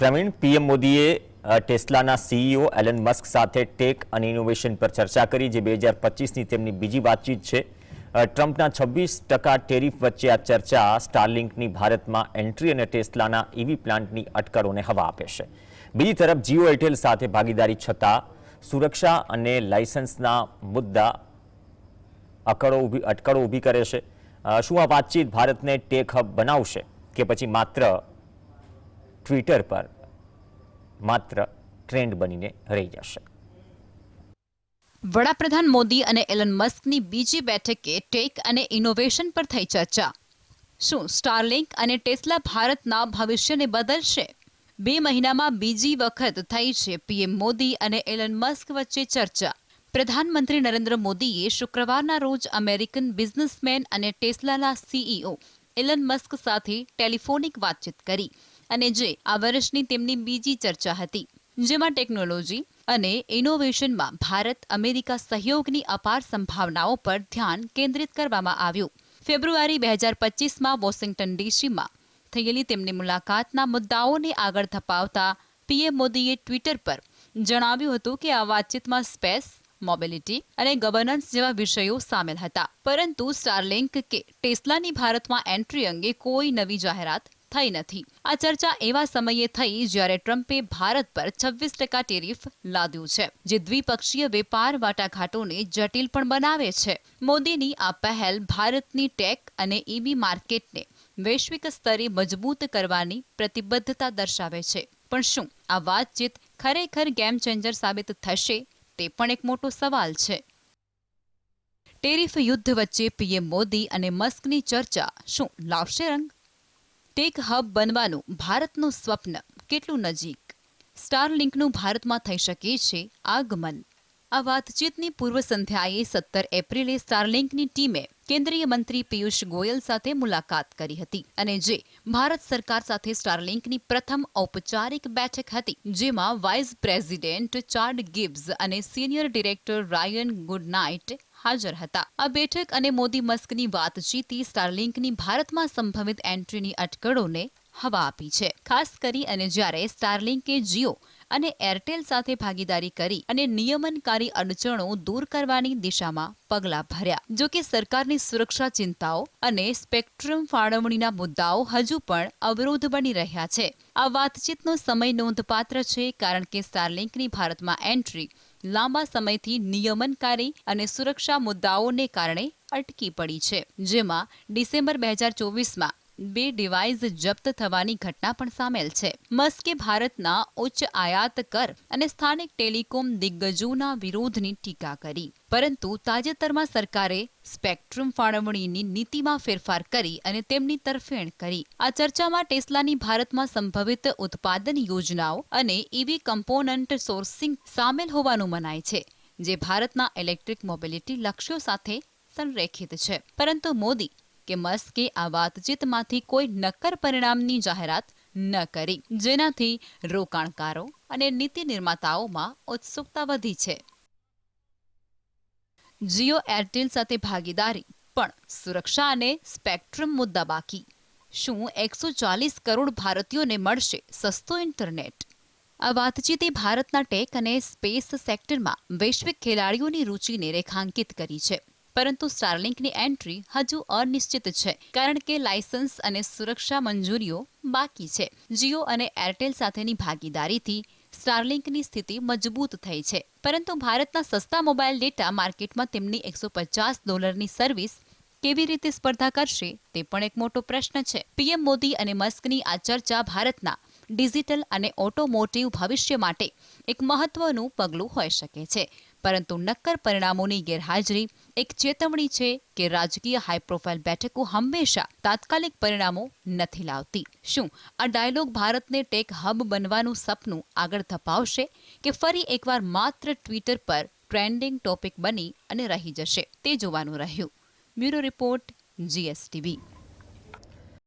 Pravin, PM મોદીએ ટેસ્લાના CEO Allan Musk સાથે tech અને ઇનોવેશન પર ચર્ચા કરી, જે 2025ની તેમની બીજી વાતચીત છે. ટ્રમ્પના 26% ટેરિફ વચ્ચે આ ચર્ચા સ્ટારલિંકની ભારતમાં એન્ટ્રી અને ટેસ્લાના ઈવી પ્લાન્ટની અટકળોને હવા આપે છે. બીજી તરફ જીઓ એરટેલ સાથે ભાગીદારી છતાં સુરક્ષા અને લાયસન્સના મુદ્દા અટકળો ઊભી કરે છે. શું આ વાતચીત ભારતને ટેક હબ બનાવશે કે પછી માત્ર ટ્વિટર પર માત્ર ટ્રેન્ડ બનીને રહી જશે? વડાપ્રધાન મોદી અને એલન મસ્કની બીજી બેઠકે ટેક અને ઇનોવેશન પર થઈ ચર્ચા. શું સ્ટારલિંક અને ટેસ્લા ભારતના ભવિષ્યને બદલશે? 2 મહિનામાં બીજી વખત થઈ છે પીએમ મોદી અને એલન મસ્ક વચ્ચે ચર્ચા. પ્રધાનમંત્રી નરેન્દ્ર મોદીએ શુક્રવારના રોજ અમેરિકન બિઝનેસમેન અને ટેસ્લાના સીઈઓ એલન મસ્ક સાથે ટેલિફોનિક વાતચીત કરી, અને જે આ વર્ષની તેમની બીજી ચર્ચા હતી, જેમાં ટેકનોલોજી અને ઇનોવેશનમાં ભારત અમેરિકા સહયોગની અપાર સંભાવનાઓ પર ધ્યાન કેન્દ્રિત કરવામાં આવ્યું. ફેબ્રુઆરી 2025માં વોશિંગ્ટન ડીસીમાં થયેલી તેમની મુલાકાતના મુદ્દાઓને આગળ ધપાવતા પીએમ મોદીએ ટ્વિટર પર જણાવ્યું હતું કે આ વાતચીતમાં સ્પેસ, મોબિલિટી અને ગવર્નન્સ જેવા વિષયો સામેલ હતા, પરંતુ સ્ટારલિંક કે ટેસ્લાની ભારતમાં એન્ટ્રી અંગે કોઈ નવી જાહેરાત થઈ નથી. આ ચર્ચા એવા સમયે થઈ જ્યારે ટ્રમ્પે ભારત પર 26% ટેરિફ લાદ્યું છે, જે દ્વિપક્ષીય વેપાર વાટાઘાટોને જટિલ પણ બનાવે છે. મોદીની આ પહેલ ભારતની ટેક અને ઈવી માર્કેટને વૈશ્વિક સ્તરે મજબૂત કરવાની પ્રતિબદ્ધતા દર્શાવે છે. પણ શું આ વાતચીત ખરેખર ગેમ ચેન્જર સાબિત થશે? તે પણ એક મોટો સવાલ છે. ટેરિફ યુદ્ધ વચ્ચે પીએમ મોદી અને મસ્કની ચર્ચા શું લાવશે રંગ? ટેક હબ બનવાનું ભારતનું સ્વપ્ન કેટલું નજીક? સ્ટારલિંકનું ભારતમાં થઈ શકે છે આગમન. આ વાતચીતની પૂર્વ સંધ્યાએ 17 એપ્રિલે સ્ટારલિંકની ટીમે કેન્દ્રીય મંત્રી પિયુષ ગોયલ સાથે મુલાકાત કરી હતી, અને જે ભારત સરકાર સાથે સ્ટારલિંકની પ્રથમ ઔપચારિક બેઠક હતી, જેમાં વાઇસ પ્રેસિડેન્ટ ચાડ ગિબ્સ અને સિનિયર ડિરેક્ટર રાયન ગુડનાઇટ હાજર હતા. આ બેઠક અને મોદી મસ્કની વાતચીતે સ્ટારલિંકની ભારતમાં સંભવિત એન્ટ્રીની અટકળોને હવા આપી છે. ખાસ કરી અને જ્યારે સ્ટારલિંકે જીઓ અને એરટેલ સાથે ભાગીદારી કરી અને નિયમનકારી અડચણો દૂર કરવાની દિશામાં પગલાં ભર્યા. જો કે સરકારની સુરક્ષા ચિંતાઓ અને સ્પેક્ટ્રમ ફાળવણીના મુદ્દાઓ હજુ પણ અવરોધ બની રહ્યા છે. આ વાતચીતનો સમય નોંધપાત્ર છે, કારણ કે સ્ટારલિંકની ભારતમાં એન્ટ્રી લાંબા સમયથી નિયમનકારી અને સુરક્ષા મુદ્દાઓને કારણે અટકી પડી છે, જેમાં ડિસેમ્બર 2024માં 2 ડિવાઇસ જપ્ત થવાની ઘટના પણ સામેલ છે. મસ્કે ભારતના ઉચ્ચ આયાત કર અને સ્થાનિક ટેલિકોમ દિગ્ગજોના વિરોધની ટીકા કરી, પરંતુ તાજેતરમાં સરકારે સ્પેક્ટ્રમ ફાળવણીની નીતિમાં ફેરફાર કરી અને તેમની તરફેણ કરી. આ ચર્ચામાં ટેસ્લાની ભારતમાં સંભવિત ઉત્પાદન યોજનાઓ અને ઈવી કમ્પોનન્ટ સોર્સિંગ સામેલ હોવાનું મનાય છે, જે ભારતના ઇલેક્ટ્રિક મોબિલિટી લક્ષ્યો સાથે સંરેખિત છે. પરંતુ મોદી કે મસ્કે આ વાતચીતમાંથી કોઈ નક્કર પરિણામની જાહેરાત ન કરી, જેનાથી રોકાણકારો અને નીતિ નિર્માતાઓમાં ઉત્સુકતા વધી છે. જીઓ એરટેલ સાથે ભાગીદારી, પણ સુરક્ષા અને સ્પેક્ટ્રમ મુદ્દા બાકી. શું 140 કરોડ ભારતીયોને મળશે સસ્તો ઇન્ટરનેટ? આ વાતચીતે ભારતના ટેક અને સ્પેસ સેક્ટરમાં વૈશ્વિક ખેલાડીઓની રુચિને રેખાંકિત કરી છે. પરંતુ સ્ટારલિંકની એન્ટ્રી હજુ અનિશ્ચિત છે, કારણ કે લાયસન્સ અને સુરક્ષા મંજૂરીઓ બાકી છે. જીઓ અને એરટેલ સાથેની ભાગીદારીથી સ્ટારલિંકની સ્થિતિ મજબૂત થઈ છે, પરંતુ ભારતના સસ્તા મોબાઈલ ડેટા માર્કેટમાં તેમની $150ની સર્વિસ કેવી રીતે સ્પર્ધા કરશે, તે પણ એક મોટો પ્રશ્ન છે. પીએમ મોદી અને મસ્કની આ ચર્ચા ભારતના ડિજિટલ અને ઓટોમોટિવ ભવિષ્ય માટે એક મહત્વનું પગલું હોઈ શકે છે, પરંતુ નક્કર પરિણામોની ગેરહાજરી એક ચેતવણી છે કે રાજકીય હાઈ પ્રોફાઇલ બેઠકો હંમેશા તાત્કાલિક પરિણામો નથી લાવતી. શું આ ડાયલોગ ભારતને ટેક હબ બનવાનું સપનું આગળ ધપાવશે, કે ફરી એકવાર માત્ર ટ્વિટર પર ટ્રેન્ડિંગ ટોપિક બની અને રહી જશે? તે જોવાનું રહ્યું. Bureau report, GSTV.